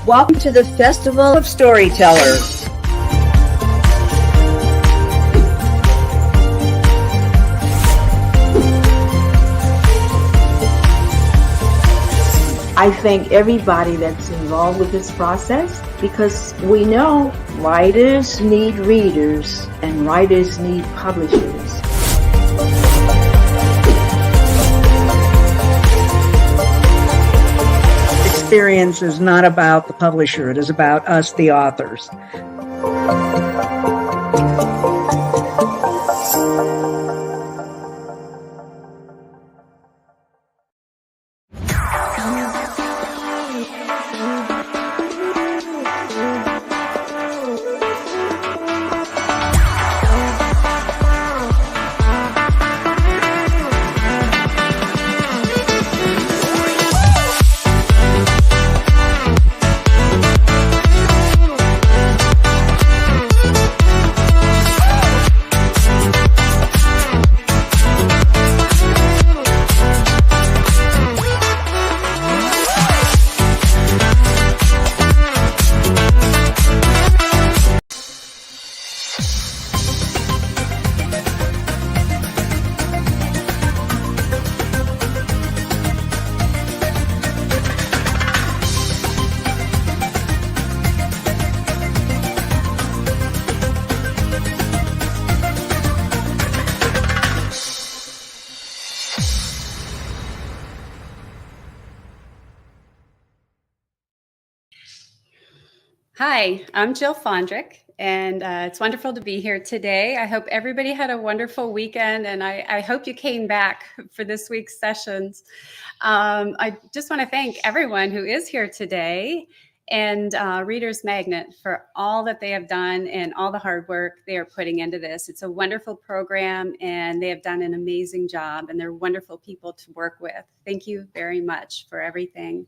Welcome to the Festival of Storytellers. I thank everybody that's involved with this process because we know writers need readers and writers need publishers. Experience is not about the publisher, it is about us, the authors. Hi, I'm Jill Fandrich, and it's wonderful to be here today. I hope everybody had a wonderful weekend, and I hope you came back for this week's sessions. I just want to thank everyone who is here today and Reader's Magnet for all that they have done and all the hard work they are putting into this. It's a wonderful program, and they have done an amazing job, and they're wonderful people to work with. Thank you very much for everything.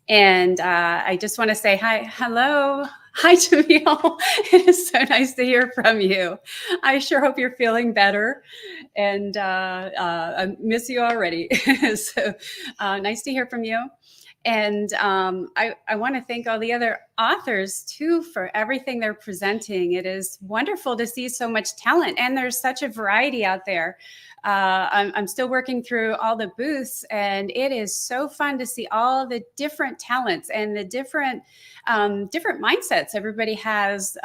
And I just want to say hello. Hi, Jamil. It is so nice to hear from you. I sure hope you're feeling better. And I miss you already. So nice to hear from you. And I want to thank all the other authors, too, for everything they're presenting. It is wonderful to see so much talent, and there's such a variety out there. I'm still working through all the booths, and it is so fun to see all the different talents and the different mindsets everybody has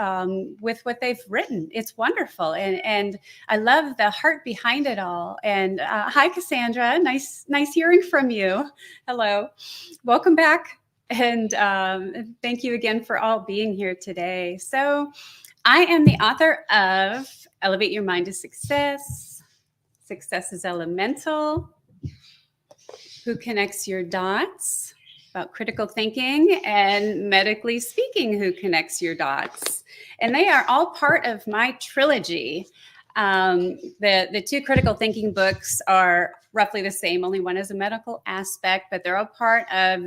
with what they've written. It's wonderful, and I love the heart behind it all. And hi, Cassandra. Nice hearing from you. Hello, welcome back, and thank you again for all being here today. So, I am the author of Elevate Your Mind to Success. Success is Elemental, Who Connects Your Dots, about critical thinking, and Medically Speaking, Who Connects Your Dots. And they are all part of my trilogy. The two critical thinking books are roughly the same, only one has a medical aspect, but they're all part of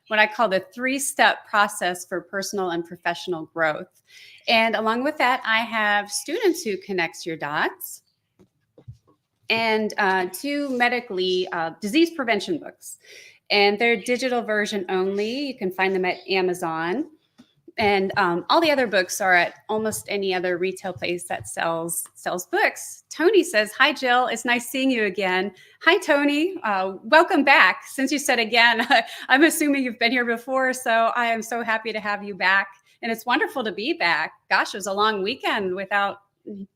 what I call the 3-step process for personal and professional growth. And along with that, I have Students Who Connects Your Dots, and 2 medically disease prevention books. And they're digital version only. You can find them at Amazon. And all the other books are at almost any other retail place that sells books. Tony says, hi, Jill. It's nice seeing you again. Hi, Tony. Welcome back. Since you said again, I'm assuming you've been here before, so I am so happy to have you back. And it's wonderful to be back. Gosh, it was a long weekend without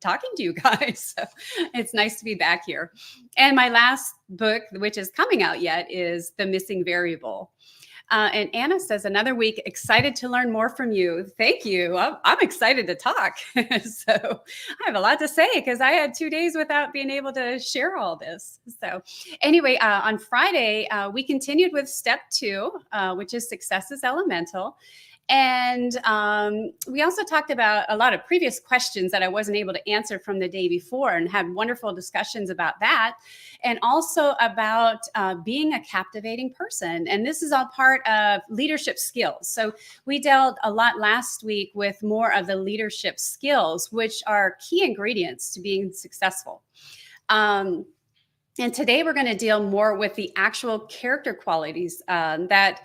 talking to you guys. So it's nice to be back here. And my last book, which is coming out yet, is The Missing Variable. And Anna says, another week, excited to learn more from you. Thank you. I'm excited to talk. So I have a lot to say because I had 2 days without being able to share all this. So anyway, on Friday, we continued with step 2, which is Success is Elemental. And we also talked about a lot of previous questions that I wasn't able to answer from the day before, and had wonderful discussions about that, and also about being a captivating person. And this is all part of leadership skills. So we dealt a lot last week with more of the leadership skills, which are key ingredients to being successful. And today we're going to deal more with the actual character qualities that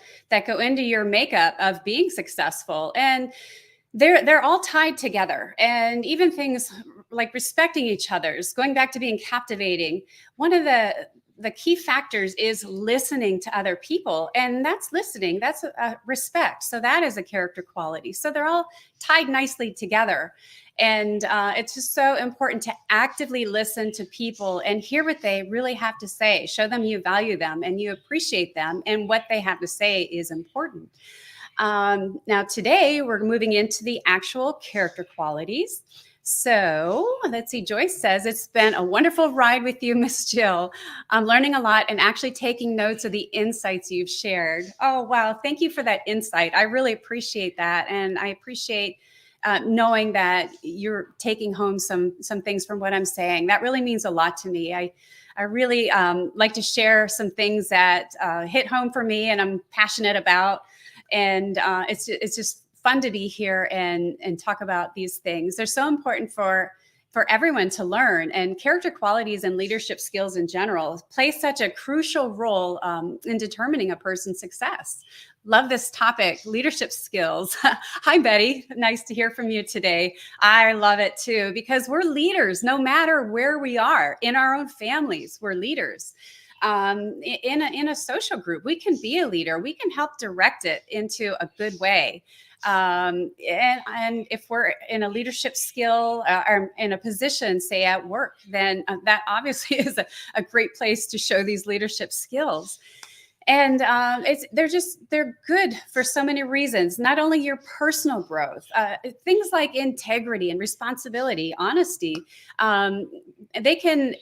go into your makeup of being successful. And they're all tied together. And even things like respecting each other's, going back to being captivating. One of the key factors is listening to other people, and that's listening. That's respect. So that is a character quality. So they're all tied nicely together. And it's just so important to actively listen to people and hear what they really have to say. Show them you value them and you appreciate them, and what they have to say is important. Now, today we're moving into the actual character qualities. So let's see. Joyce says, it's been a wonderful ride with you, Miss Jill. I'm learning a lot and actually taking notes of the insights you've shared. Oh, wow. Thank you for that insight. I really appreciate that. And I appreciate knowing that you're taking home some things from what I'm saying. That really means a lot to me. I really like to share some things that hit home for me and I'm passionate about. And it's just fun to be here and talk about these things. They're so important for everyone to learn, and character qualities and leadership skills in general play such a crucial role in determining a person's success. Love this topic, leadership skills. Hi, Betty. Nice to hear from you today. I love it too, because we're leaders no matter where we are. In our own families, we're leaders. In a social group, we can be a leader. We can help direct it into a good way. And if we're in a leadership skill or in a position, say at work, then that obviously is a great place to show these leadership skills. And they're good for so many reasons, not only your personal growth, things like integrity and responsibility, honesty. They can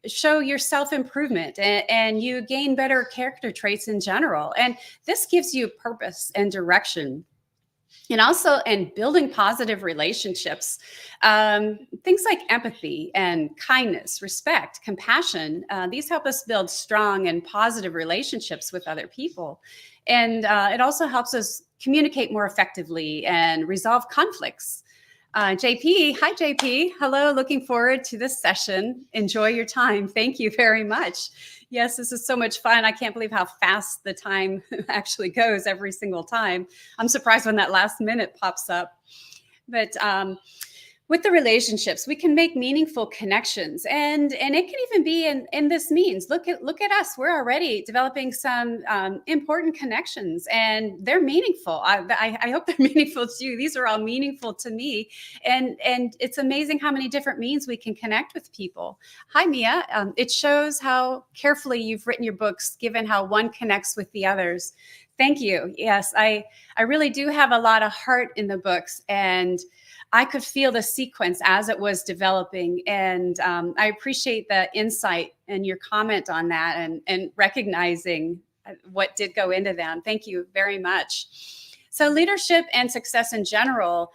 show your self-improvement and you gain better character traits in general. And this gives you purpose and direction. And also, and building positive relationships, things like empathy and kindness, respect, compassion, these help us build strong and positive relationships with other people. And it also helps us communicate more effectively and resolve conflicts. JP, hi JP. Hello, looking forward to this session. Enjoy your time. Thank you very much. Yes, this is so much fun. I can't believe how fast the time actually goes every single time. I'm surprised when that last minute pops up. But with the relationships, we can make meaningful connections, and it can even be in this means. Look at us. We're already developing some important connections, and they're meaningful. I hope they're meaningful to you. These are all meaningful to me, and it's amazing how many different means we can connect with people. Hi, Mia. It shows how carefully you've written your books, given how one connects with the others. Thank you. Yes, I really do have a lot of heart in the books, and I could feel the sequence as it was developing. And I appreciate the insight and your comment on that and recognizing what did go into them. Thank you very much. So leadership and success in general,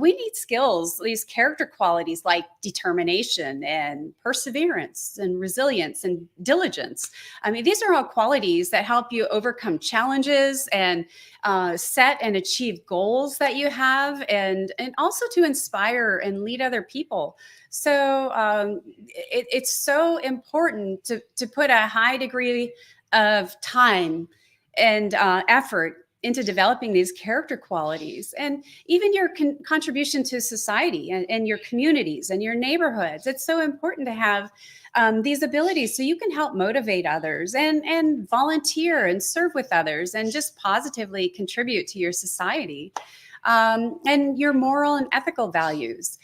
we need skills, these character qualities like determination and perseverance and resilience and diligence. I mean, these are all qualities that help you overcome challenges and set and achieve goals that you have, and also to inspire and lead other people. So it's so important to put a high degree of time and effort into developing these character qualities, and even your contribution to society and your communities and your neighborhoods. It's so important to have these abilities so you can help motivate others and volunteer and serve with others and just positively contribute to your society. And your moral and ethical values.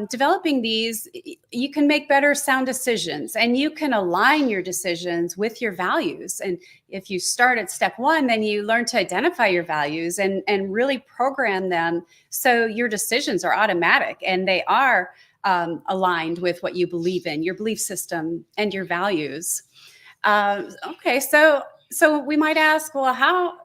Developing these, you can make better sound decisions, and you can align your decisions with your values. And if you start at step one, then you learn to identify your values and really program them so your decisions are automatic and they are aligned with what you believe in, your belief system and your values. Okay, so we might ask, well,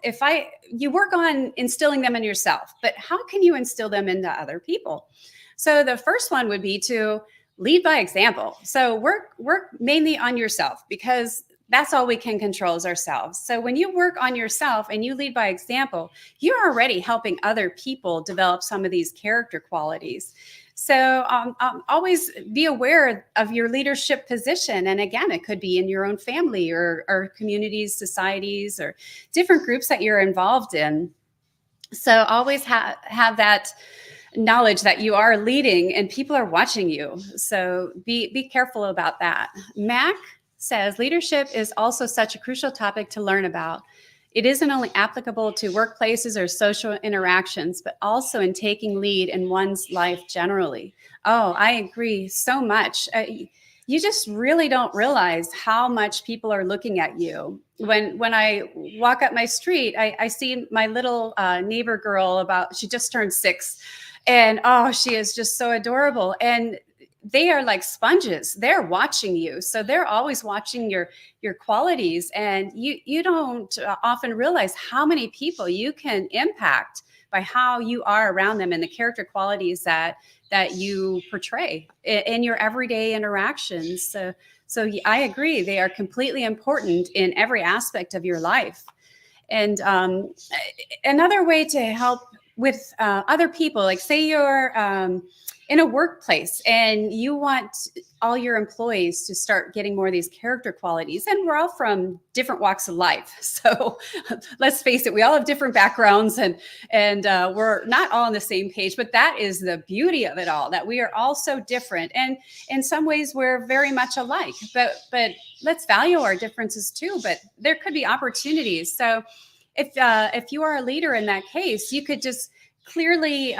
you work on instilling them in yourself, but how can you instill them into other people? So the first one would be to lead by example. So work mainly on yourself, because that's all we can control is ourselves. So when you work on yourself and you lead by example, you're already helping other people develop some of these character qualities. So always be aware of your leadership position. And again, it could be in your own family or communities, societies, or different groups that you're involved in. So always have that knowledge that you are leading and people are watching you. So be careful about that. Mac says leadership is also such a crucial topic to learn about. It isn't only applicable to workplaces or social interactions, but also in taking lead in one's life generally. Oh, I agree so much. You just really don't realize how much people are looking at you. When I walk up my street, I see my little neighbor girl she just turned 6. And oh, she is just so adorable. And they are like sponges. They're watching you. So they're always watching your qualities. And you don't often realize how many people you can impact by how you are around them and the character qualities that you portray in your everyday interactions. So I agree. They are completely important in every aspect of your life. And another way to help with other people, like say you're in a workplace and you want all your employees to start getting more of these character qualities, and we're all from different walks of life. So let's face it, we all have different backgrounds and we're not all on the same page, but that is the beauty of it all, that we are all so different. And in some ways we're very much alike, but let's value our differences too. But there could be opportunities. So if you are a leader in that case, you could just clearly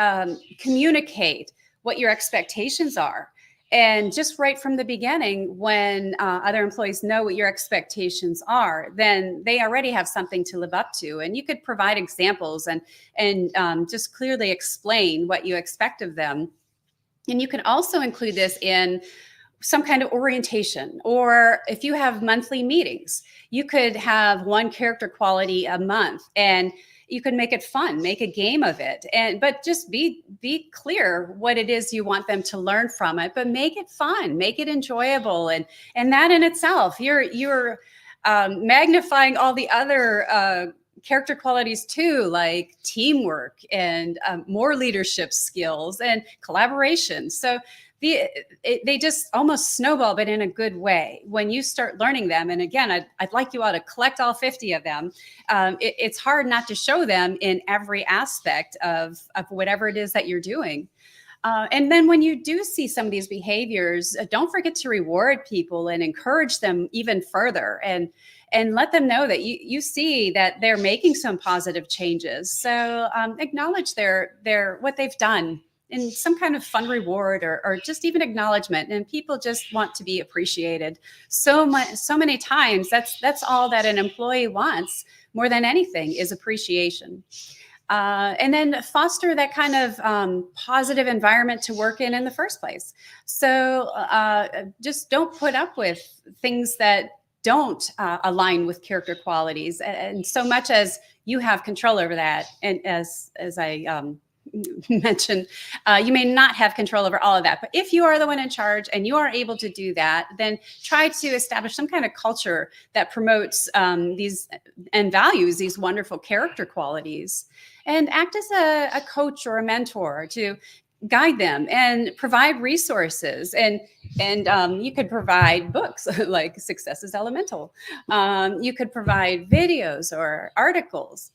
communicate what your expectations are. And just right from the beginning, when other employees know what your expectations are, then they already have something to live up to. And you could provide examples and just clearly explain what you expect of them. And you can also include this in some kind of orientation, or if you have monthly meetings, you could have one character quality a month, and you can make it fun, make a game of it, but just be clear what it is you want them to learn from it, but make it fun, make it enjoyable, and that in itself, you're magnifying all the other character qualities too, like teamwork and more leadership skills and collaboration. So they just almost snowball, but in a good way when you start learning them. And again, I'd like you all to collect all 50 of them. It's hard not to show them in every aspect of whatever it is that you're doing. And then when you do see some of these behaviors, don't forget to reward people and encourage them even further, and let them know that you see that they're making some positive changes. So acknowledge their what they've done in some kind of fun reward or just even acknowledgement. And people just want to be appreciated. So many times that's all that an employee wants more than anything is appreciation. And then foster that kind of positive environment to work in the first place. So just don't put up with things that don't align with character qualities. And so much as you have control over that, and as I mentioned, you may not have control over all of that. But if you are the one in charge and you are able to do that, then try to establish some kind of culture that promotes these and values these wonderful character qualities, and act as a coach or a mentor to guide them and provide resources. And you could provide books like Success is Elemental. You could provide videos or articles.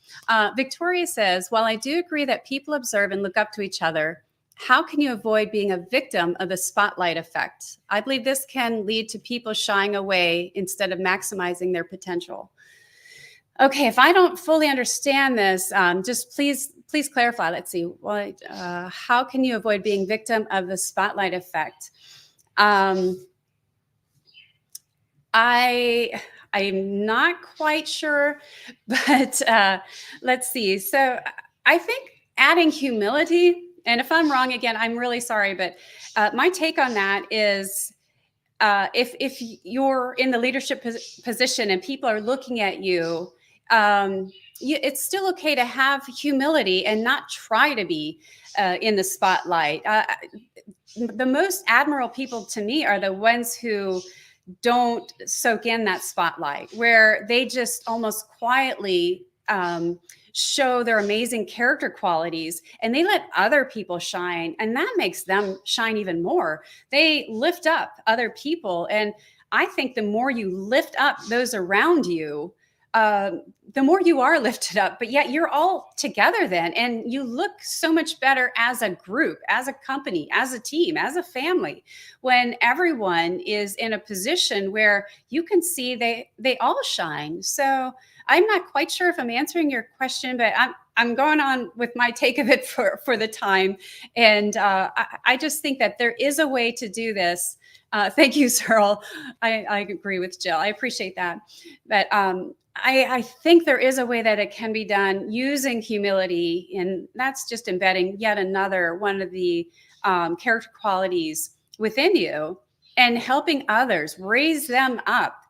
Victoria says, while I do agree that people observe and look up to each other, how can you avoid being a victim of the spotlight effect? I believe this can lead to people shying away instead of maximizing their potential. Okay, if I don't fully understand this, just please clarify. Let's see. How can you avoid being victim of the spotlight effect? I'm not quite sure, but let's see. So I think adding humility, and if I'm wrong, again, I'm really sorry, but my take on that is if you're in the leadership position and people are looking at you, it's still okay to have humility and not try to be in the spotlight. The most admirable people to me are the ones who don't soak in that spotlight, where they just almost quietly show their amazing character qualities, and they let other people shine, and that makes them shine even more. They lift up other people, and I think the more you lift up those around you, the more you are lifted up, but yet you're all together then, and you look so much better as a group, as a company, as a team, as a family, when everyone is in a position where you can see they all shine. So I'm not quite sure if I'm answering your question, but I'm going on with my take of it for the time. And I just think that there is a way to do this. Thank you, Cyril. I agree with Jill. I appreciate that. But I think there is a way that it can be done using humility, and that's just embedding yet another one of the character qualities within you and helping others, raise them up.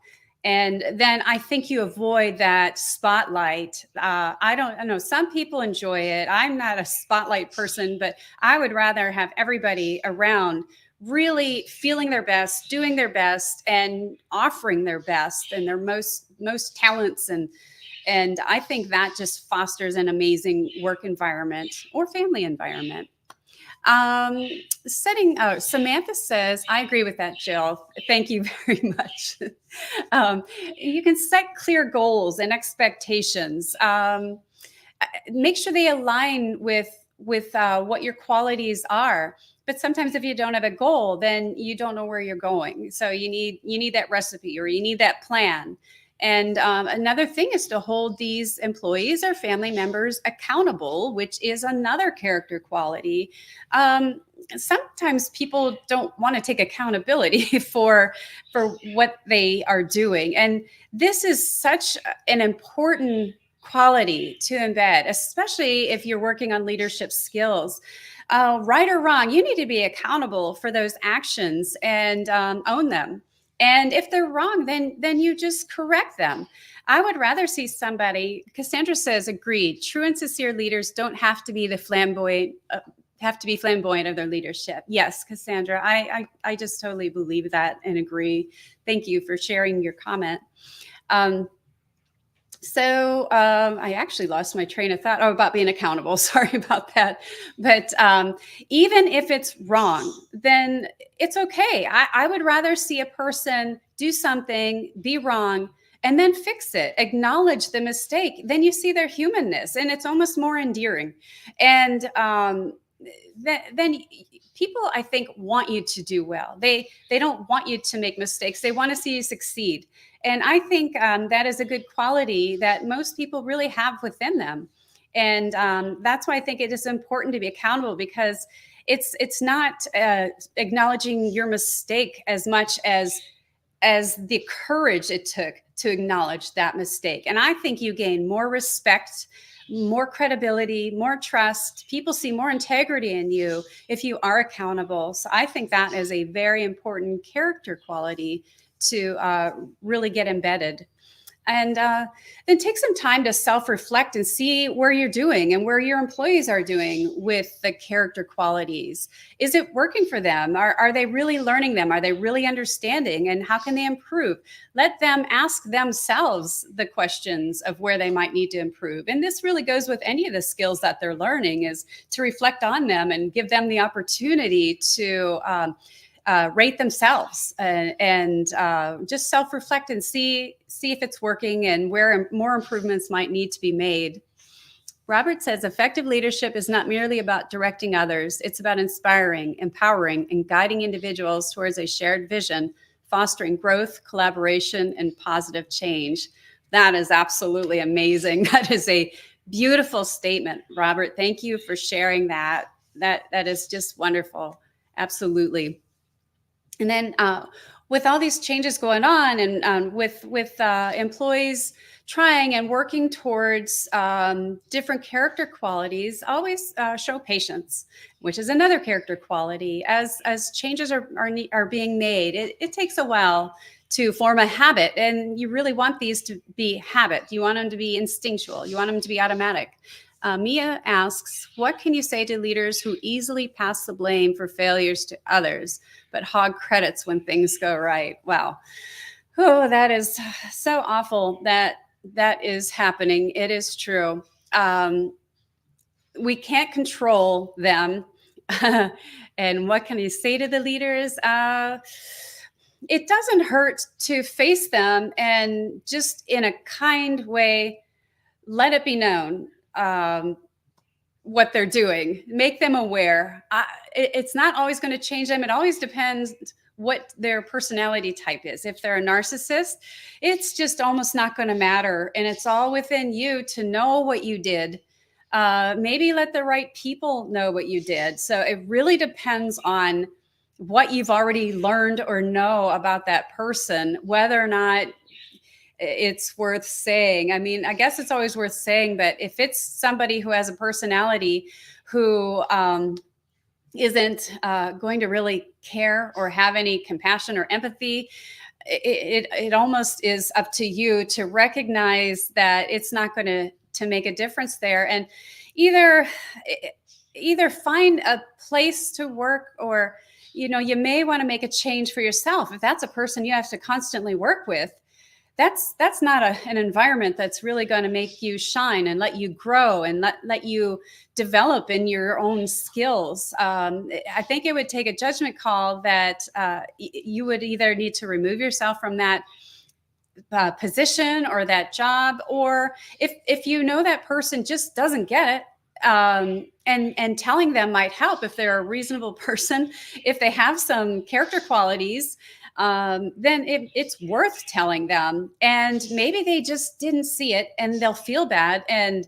And then I think you avoid that spotlight. I know some people enjoy it. I'm not a spotlight person, but I would rather have everybody around really feeling their best, doing their best, and offering their best and their most talents. And I think that just fosters an amazing work environment or family environment. Samantha says, I agree with that, Jill. Thank you very much. You can set clear goals and expectations. Make sure they align with what your qualities are. But sometimes if you don't have a goal, then you don't know where you're going. So you need that recipe, or you need that plan. And another thing is to hold these employees or family members accountable, which is another character quality. Sometimes people don't want to take accountability for what they are doing. And this is such an important quality to embed, especially if you're working on leadership skills. Right or wrong, you need to be accountable for those actions and own them. And if they're wrong, then you just correct them. I would rather see somebody. Cassandra says, agreed. True and sincere leaders don't have to be flamboyant of their leadership. Yes, Cassandra, I just totally believe that and agree. Thank you for sharing your comment. So I actually lost my train of thought about being accountable. Sorry about that. But even if it's wrong, then it's okay. I would rather see a person do something, be wrong, and then fix it, acknowledge the mistake. Then you see their humanness, and it's almost more endearing. And then people, I think, want you to do well. They don't want you to make mistakes. They want to see you succeed. And I think that is a good quality that most people really have within them. And that's why I think it is important to be accountable, because it's not acknowledging your mistake as much as the courage it took to acknowledge that mistake. And I think you gain more respect, more credibility, more trust. People see more integrity in you if you are accountable. So I think that is a very important character quality to really get embedded. And then take some time to self-reflect and see where you're doing and where your employees are doing with the character qualities. Is it working for them? Are they really learning them? Are they really understanding? And how can they improve? Let them ask themselves the questions of where they might need to improve. And this really goes with any of the skills that they're learning, is to reflect on them and give them the opportunity to rate themselves and just self-reflect and see if it's working and where more improvements might need to be made. Robert says, effective leadership is not merely about directing others. It's about inspiring, empowering, and guiding individuals towards a shared vision, fostering growth, collaboration, and positive change. That is absolutely amazing. That is a beautiful statement, Robert. Thank you for sharing that. That is just wonderful. Absolutely. And then with all these changes going on, and with employees trying and working towards different character qualities, always show patience, which is another character quality. As changes are being made, it takes a while to form a habit, and you really want these to be habit. You want them to be instinctual. You want them to be automatic. Mia asks, what can you say to leaders who easily pass the blame for failures to others, but hog credits when things go right? Wow. Oh, that is so awful that is happening. It is true. we can't control them. And what can you say to the leaders? It doesn't hurt to face them and just in a kind way, let it be known what they're doing, make them aware. It's not always going to change them. It always depends what their personality type is. If they're a narcissist, it's just almost not going to matter. And it's all within you to know what you did. Maybe let the right people know what you did. So it really depends on what you've already learned or know about that person, whether or not it's worth saying. I mean, I guess it's always worth saying, but if it's somebody who has a personality who isn't going to really care or have any compassion or empathy, it almost is up to you to recognize that it's not going to make a difference there, and either find a place to work, or you may want to make a change for yourself. If that's a person you have to constantly work with, that's not an environment that's really going to make you shine and let you grow and let you develop in your own skills. I think it would take a judgment call that you would either need to remove yourself from that position or that job, or if you know that person just doesn't get it, and telling them might help if they're a reasonable person, if they have some character qualities, then it's worth telling them. And maybe they just didn't see it and they'll feel bad and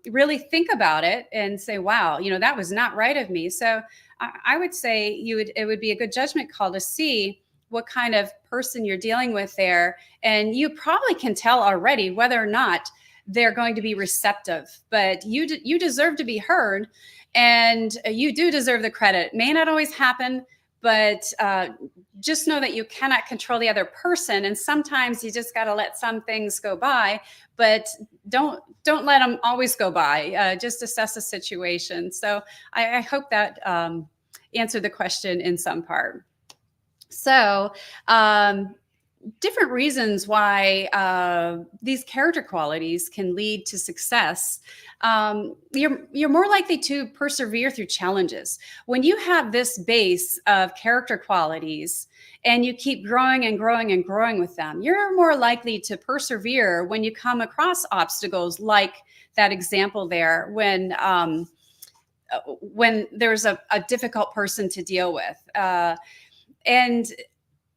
really think about it and say, wow, that was not right of me. So I would say it would be a good judgment call to see what kind of person you're dealing with there. And you probably can tell already whether or not they're going to be receptive, but you deserve to be heard, and you do deserve the credit. It may not always happen, but just know that you cannot control the other person. And sometimes you just got to let some things go by, but don't let them always go by. Just assess the situation. So I hope that answered the question in some part. So different reasons why these character qualities can lead to success. You're more likely to persevere through challenges. When you have this base of character qualities and you keep growing and growing and growing with them, you're more likely to persevere when you come across obstacles like that example there, when there's a difficult person to deal with. And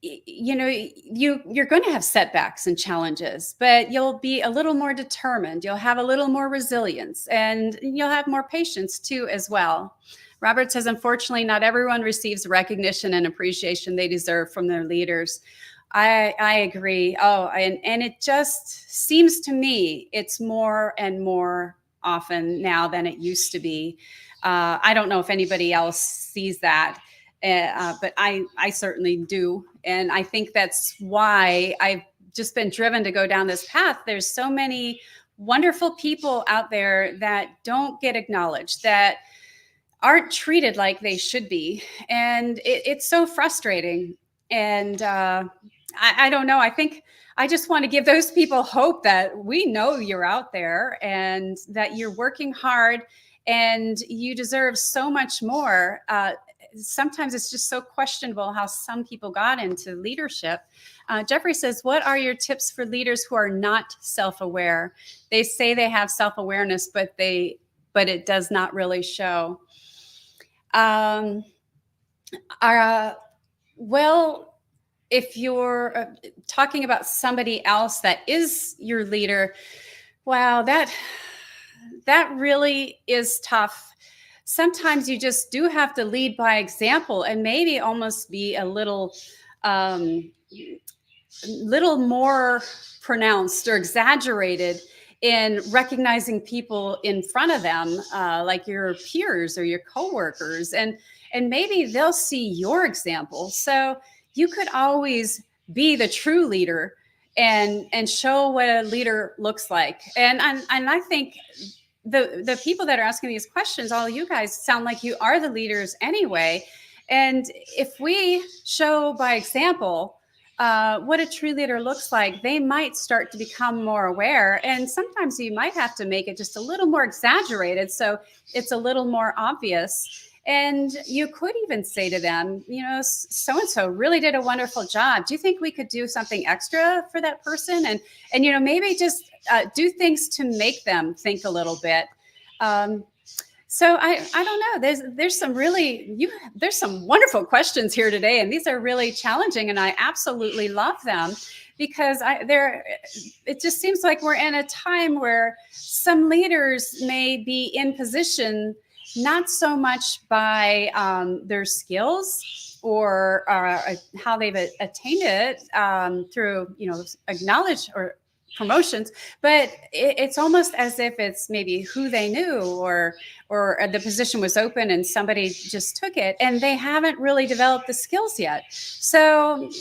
you're going to have setbacks and challenges, but you'll be a little more determined. You'll have a little more resilience, and you'll have more patience too as well. Robert says, unfortunately, not everyone receives recognition and appreciation they deserve from their leaders. I agree. Oh, and it just seems to me it's more and more often now than it used to be. I don't know if anybody else sees that. But I certainly do. And I think that's why I've just been driven to go down this path. There's so many wonderful people out there that don't get acknowledged, that aren't treated like they should be. And it's so frustrating. And I don't know. I think I just want to give those people hope that we know you're out there and that you're working hard and you deserve so much more. Sometimes it's just so questionable how some people got into leadership. Jeffrey says, what are your tips for leaders who are not self-aware? They say they have self-awareness, but it does not really show. Well, if you're talking about somebody else that is your leader, wow, that really is tough. Sometimes you just do have to lead by example and maybe almost be a little more pronounced or exaggerated in recognizing people in front of them, like your peers or your coworkers, and maybe they'll see your example. So you could always be the true leader and show what a leader looks like. And I think the people that are asking these questions, all you guys sound like you are the leaders anyway. And if we show by example what a true leader looks like, they might start to become more aware. And sometimes you might have to make it just a little more exaggerated, so it's a little more obvious. And you could even say to them, so and so really did a wonderful job. Do you think we could do something extra for that person? And maybe just do things to make them think a little bit. So I don't know. There's some wonderful questions here today, and these are really challenging, and I absolutely love them because it just seems like we're in a time where some leaders may be in position not so much by their skills or how they've attained it through acknowledge or promotions, but it's almost as if it's maybe who they knew or the position was open and somebody just took it and they haven't really developed the skills yet. So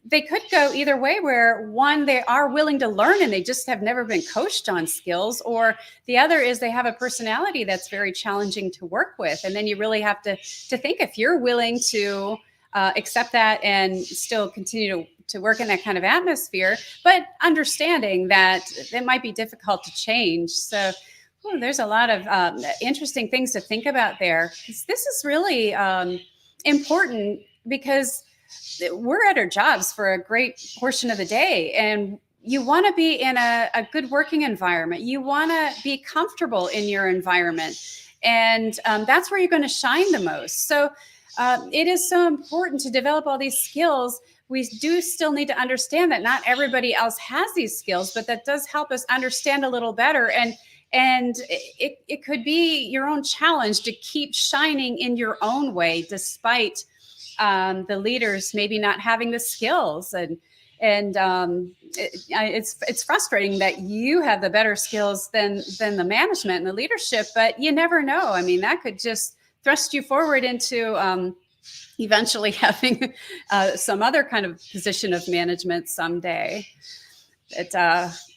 they could go either way, where one, they are willing to learn and they just have never been coached on skills, or the other is they have a personality that's very challenging to work with. And then you really have to think if you're willing to accept that and still continue to work in that kind of atmosphere, but understanding that it might be difficult to change. So there's a lot of interesting things to think about there. This is really important because we're at our jobs for a great portion of the day, and you want to be in a good working environment. You want to be comfortable in your environment, and that's where you're going to shine the most. So it is so important to develop all these skills. We do still need to understand that not everybody else has these skills, but that does help us understand a little better. And it could be your own challenge to keep shining in your own way, despite the leaders maybe not having the skills. And it's frustrating that you have the better skills than the management and the leadership, but you never know. I mean, that could just thrust you forward into eventually having some other kind of position of management someday.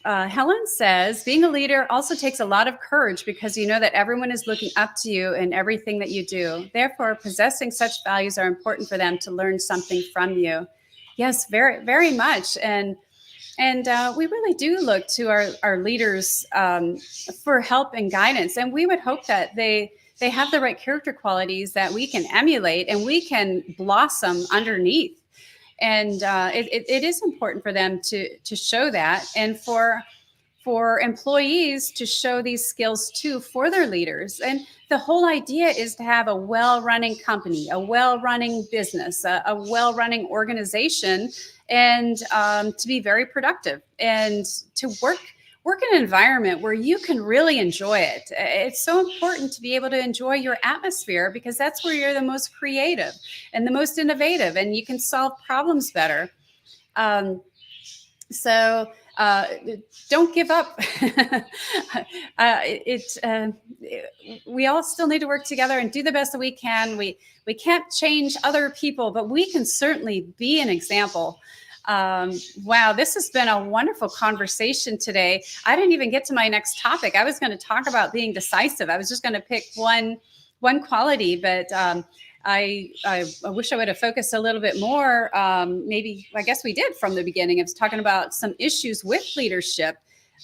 Helen says, being a leader also takes a lot of courage because you know that everyone is looking up to you in everything that you do. Therefore, possessing such values are important for them to learn something from you. Yes, very, very much. And we really do look to our leaders for help and guidance. And we would hope that they have the right character qualities that we can emulate and we can blossom underneath. And it is important for them to show that, and for employees to show these skills too for their leaders. And the whole idea is to have a well-running company, a well-running business, a well-running organization, and to be very productive and to work in an environment where you can really enjoy it. It's so important to be able to enjoy your atmosphere because that's where you're the most creative and the most innovative, and you can solve problems better. So don't give up. We all still need to work together and do the best that we can. We can't change other people, but we can certainly be an example. Wow, this has been a wonderful conversation today. I didn't even get to my next topic. I was going to talk about being decisive. I was just going to pick one quality, but I wish I would have focused a little bit more. Maybe, I guess we did from the beginning. I was talking about some issues with leadership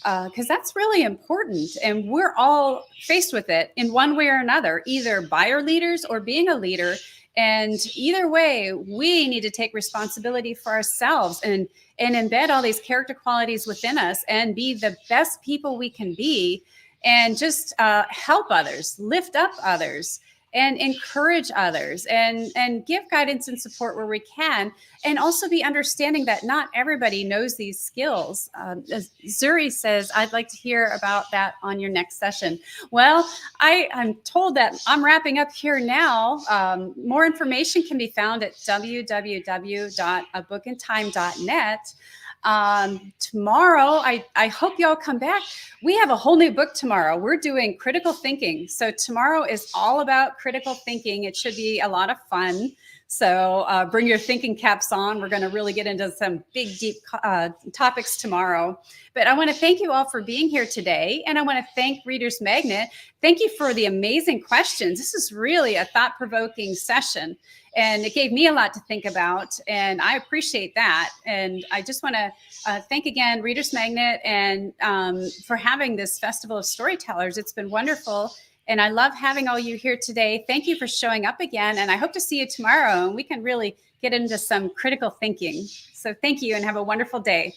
because that's really important. And we're all faced with it in one way or another, either by our leaders or being a leader. And either way, we need to take responsibility for ourselves and embed all these character qualities within us and be the best people we can be, and just help others, lift up others, and encourage others, and give guidance and support where we can, and also be understanding that not everybody knows these skills. As Zuri says, I'd like to hear about that on your next session. Well, I'm told that I'm wrapping up here now. More information can be found at www.abookintime.net. Tomorrow, I hope y'all come back. We have a whole new book tomorrow. We're doing critical thinking. So tomorrow is all about critical thinking. It should be a lot of fun. So bring your thinking caps on. We're going to really get into some big, deep topics tomorrow. But I want to thank you all for being here today. And I want to thank Reader's Magnet. Thank you for the amazing questions. This is really a thought-provoking session. And it gave me a lot to think about, and I appreciate that. And I just want to thank again Readers Magnet and for having this Festival of Storytellers. It's been wonderful. And I love having all you here today. Thank you for showing up again. And I hope to see you tomorrow, and we can really get into some critical thinking. So thank you and have a wonderful day.